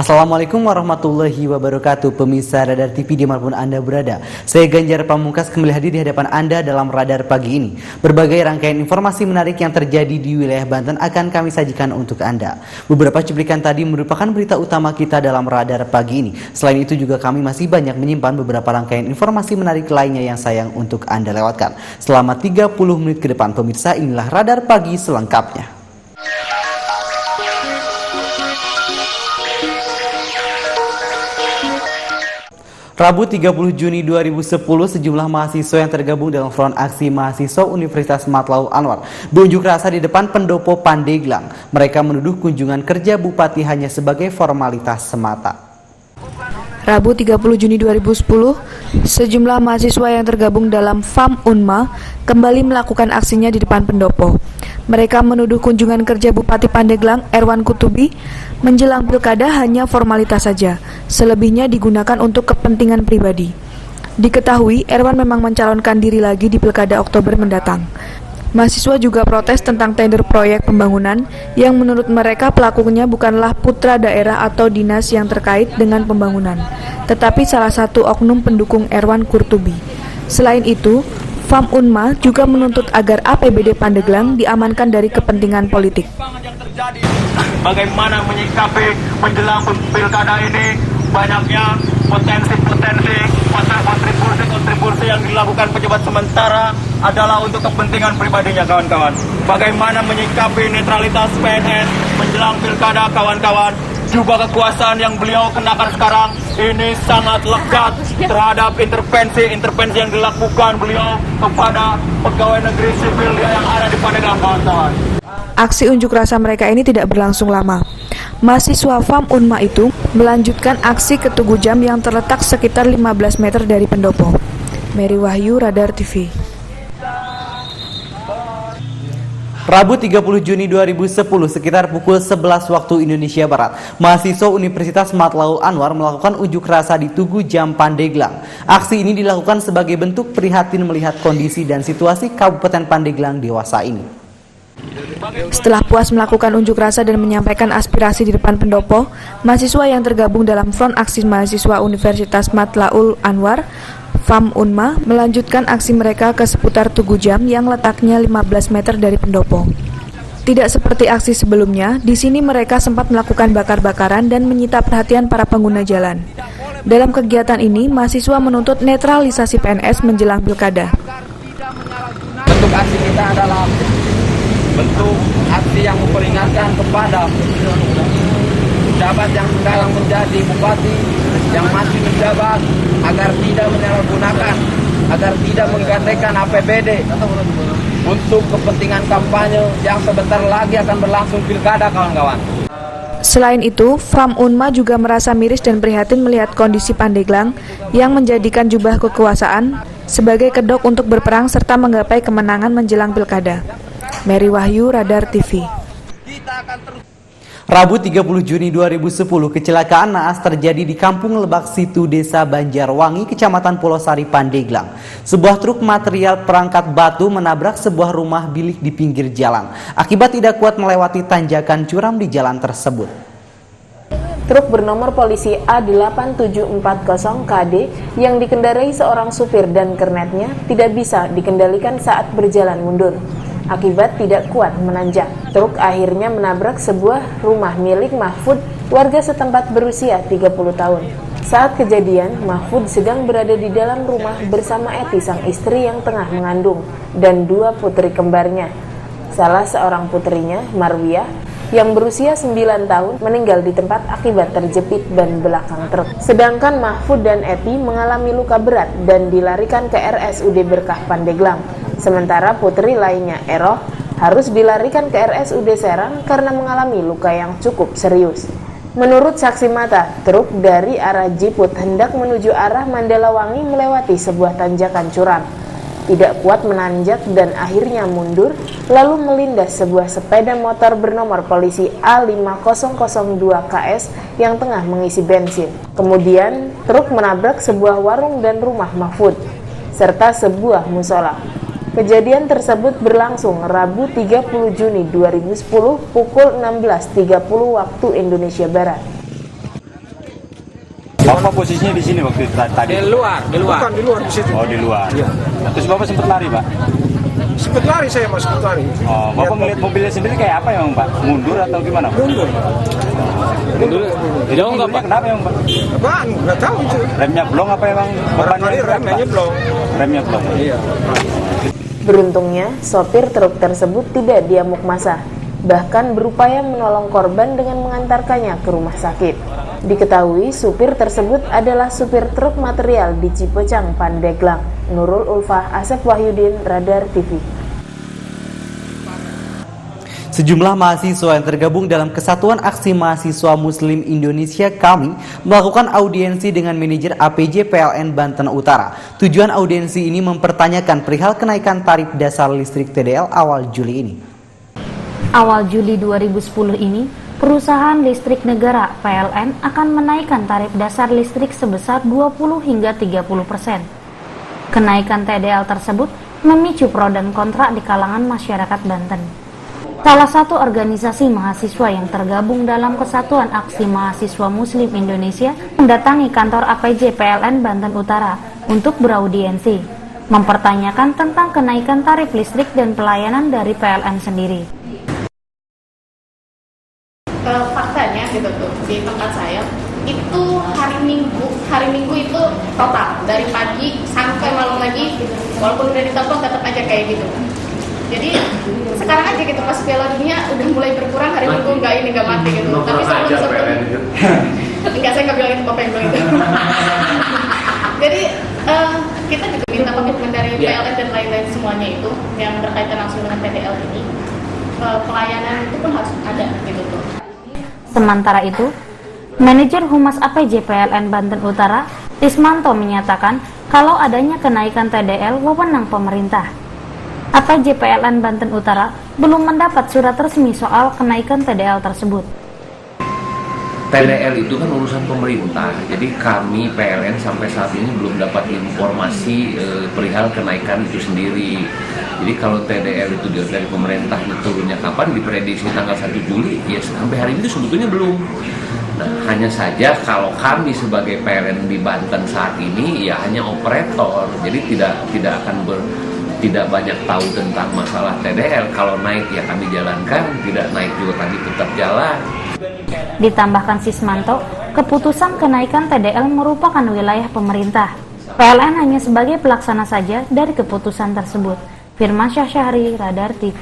Assalamualaikum warahmatullahi wabarakatuh, pemirsa Radar TV dimanapun Anda berada. Saya Ganjar Pamungkas kembali hadir di hadapan Anda dalam Radar pagi ini. Berbagai rangkaian informasi menarik yang terjadi di wilayah Banten akan kami sajikan untuk Anda. Beberapa cuplikan tadi merupakan berita utama kita dalam Radar pagi ini. Selain itu juga kami masih banyak menyimpan beberapa rangkaian informasi menarik lainnya yang sayang untuk Anda lewatkan. Selama 30 menit ke depan, pemirsa, inilah Radar pagi selengkapnya. Rabu 30 Juni 2010, sejumlah mahasiswa yang tergabung dalam Front Aksi Mahasiswa Universitas Matlaul Anwar berunjuk rasa di depan pendopo Pandeglang. Mereka menuduh kunjungan kerja Bupati hanya sebagai formalitas semata. Rabu 30 Juni 2010, sejumlah mahasiswa yang tergabung dalam FAM Unma kembali melakukan aksinya di depan pendopo. Mereka menuduh kunjungan kerja Bupati Pandeglang, Erwan Kutubi, menjelang pilkada hanya formalitas saja, selebihnya digunakan untuk kepentingan pribadi. Diketahui, Erwan memang mencalonkan diri lagi di pilkada Oktober mendatang. Mahasiswa juga protes tentang tender proyek pembangunan yang menurut mereka pelakunya bukanlah putra daerah atau dinas yang terkait dengan pembangunan, tetapi salah satu oknum pendukung Erwan Kurtubi. Selain itu, FAM Unma juga menuntut agar APBD Pandeglang diamankan dari kepentingan politik. Bagaimana menyikapi menjelang pilkada ini banyaknya potensi-potensi kontribusi yang dilakukan pejabat sementara adalah untuk kepentingan pribadinya, kawan-kawan. Bagaimana menyikapi netralitas PNS menjelang pilkada, kawan-kawan. Juga kekuasaan yang beliau kenakan sekarang ini sangat lekat terhadap intervensi yang dilakukan beliau kepada pegawai negeri sipil yang ada di Pandeglang, kawan-kawan. Aksi unjuk rasa mereka ini tidak berlangsung lama. Mahasiswa FAM Unma itu melanjutkan aksi ke Tugu Jam yang terletak sekitar 15 meter dari pendopo. Mary Wahyu, Radar TV. Rabu 30 Juni 2010, sekitar pukul 11 waktu Indonesia Barat, mahasiswa Universitas Matlaul Anwar melakukan unjuk rasa di Tugu Jam Pandeglang. Aksi ini dilakukan sebagai bentuk prihatin melihat kondisi dan situasi Kabupaten Pandeglang dewasa ini. Setelah puas melakukan unjuk rasa dan menyampaikan aspirasi di depan pendopo, mahasiswa yang tergabung dalam Front Aksi Mahasiswa Universitas Matlaul Anwar, FAM Unma, melanjutkan aksi mereka ke seputar Tugu Jam yang letaknya 15 meter dari pendopo. Tidak seperti aksi sebelumnya, di sini mereka sempat melakukan bakar-bakaran dan menyita perhatian para pengguna jalan. Dalam kegiatan ini, mahasiswa menuntut netralisasi PNS menjelang pilkada. Bentuk aksi kita adalah bentuk aksi yang memperingatkan kepada pejabat yang sekarang menjadi bupati yang masih menjabat agar tidak menyalahgunakan, agar tidak menggandakan APBD untuk kepentingan kampanye yang sebentar lagi akan berlangsung pilkada, kawan-kawan. Selain itu, FAM Unma juga merasa miris dan prihatin melihat kondisi Pandeglang yang menjadikan jubah kekuasaan sebagai kedok untuk berperang serta menggapai kemenangan menjelang pilkada. Mary Wahyu, Radar TV. Rabu 30 Juni 2010, kecelakaan naas terjadi di Kampung Lebak Situ, Desa Banjarwangi, Kecamatan Pulau Sari, Pandeglang. Sebuah truk material perangkat batu menabrak sebuah rumah bilik di pinggir jalan. Akibat tidak kuat melewati tanjakan curam di jalan tersebut. Truk bernomor polisi A8740KD yang dikendarai seorang supir dan kernetnya tidak bisa dikendalikan saat berjalan mundur. Akibat tidak kuat menanjak, truk akhirnya menabrak sebuah rumah milik Mahfud, warga setempat berusia 30 tahun. Saat kejadian, Mahfud sedang berada di dalam rumah bersama Eti, sang istri yang tengah mengandung, dan dua putri kembarnya. Salah seorang putrinya, Marwiyah, yang berusia 9 tahun, meninggal di tempat akibat terjepit ban belakang truk. Sedangkan Mahfud dan Eti mengalami luka berat dan dilarikan ke RSUD Berkah Pandeglang. Sementara putri lainnya, Eroh, harus dilarikan ke RSUD Serang karena mengalami luka yang cukup serius. Menurut saksi mata, truk dari arah Jiput hendak menuju arah Mandalawangi melewati sebuah tanjakan curam. Tidak kuat menanjak dan akhirnya mundur, lalu melindas sebuah sepeda motor bernomor polisi A5002KS yang tengah mengisi bensin. Kemudian, truk menabrak sebuah warung dan rumah Mahfud, serta sebuah musola. Kejadian tersebut berlangsung Rabu 30 Juni 2010 pukul 16.30 waktu Indonesia Barat. Bapak posisinya di sini waktu itu tadi? Di luar. Bukan di luar di situ. Oh, di luar. Iya. Nah, terus Bapak sempat lari, Pak? Sempat lari saya, Mas, sempat lari. Oh, Bapak ngeliat mobilnya sendiri kayak apa emang, Pak? Mundur atau gimana, Pak? Mundur. Jauh nggak, Pak? Kenapa emang, Pak? Apaan? Nggak tahu itu. Remnya blong apa emang? Barangkali remnya nyeblong. Remnya blong. Iya. Beruntungnya, sopir truk tersebut tidak diamuk massa, bahkan berupaya menolong korban dengan mengantarkannya ke rumah sakit. Diketahui supir tersebut adalah supir truk material di Cipecang, Pandeglang. Nurul Ulfah, Asep Wahyudin, Radar TV. Sejumlah mahasiswa yang tergabung dalam Kesatuan Aksi Mahasiswa Muslim Indonesia KAMI melakukan audiensi dengan manajer APJ PLN Banten Utara. Tujuan audiensi ini mempertanyakan perihal kenaikan tarif dasar listrik TDL awal Juli ini. Awal Juli 2010 ini, perusahaan listrik negara PLN akan menaikkan tarif dasar listrik sebesar 20 hingga 30%. Kenaikan TDL tersebut memicu pro dan kontra di kalangan masyarakat Banten. Salah satu organisasi mahasiswa yang tergabung dalam Kesatuan Aksi Mahasiswa Muslim Indonesia mendatangi kantor APJ PLN Banten Utara untuk beraudiensi, mempertanyakan tentang kenaikan tarif listrik dan pelayanan dari PLN sendiri. Faktanya gitu tuh di tempat saya itu hari Minggu itu total dari pagi sampai malam lagi, walaupun udah ditelepon tetap aja kayak gitu. Jadi sekarang aja gitu pas Piala Dunia udah mulai berkurang, hari Minggu nggak mati gitu. Tapi sebelum enggak, saya nggak bilang itu, Bapak yang bilang itu. Jadi kita juga minta komitmen dari PLN dan lain-lain semuanya itu yang berkaitan langsung dengan TDL ini. Pelayanan itu pun harus ada gitu tuh. Sementara itu, manajer Humas APJ PLN Banten Utara, Ismanto menyatakan kalau adanya kenaikan TDL wewenang pemerintah. APJ PLN Banten Utara belum mendapat surat resmi soal kenaikan TDL tersebut. TDL itu kan urusan pemerintah, jadi kami PLN sampai saat ini belum dapat informasi perihal kenaikan itu sendiri. Jadi kalau TDL itu dari pemerintah turunnya kapan, diprediksi tanggal 1 Juli, ya sampai hari ini sebetulnya belum. Nah, hanya saja kalau kami sebagai PLN di Banten saat ini ya hanya operator, jadi tidak banyak tahu tentang masalah TDL. Kalau naik ya kami jalankan, tidak naik juga kami tetap jalan. Ditambahkan Sismanto, keputusan kenaikan TDL merupakan wilayah pemerintah. PLN hanya sebagai pelaksana saja dari keputusan tersebut. Firman Syahri, Radar TV.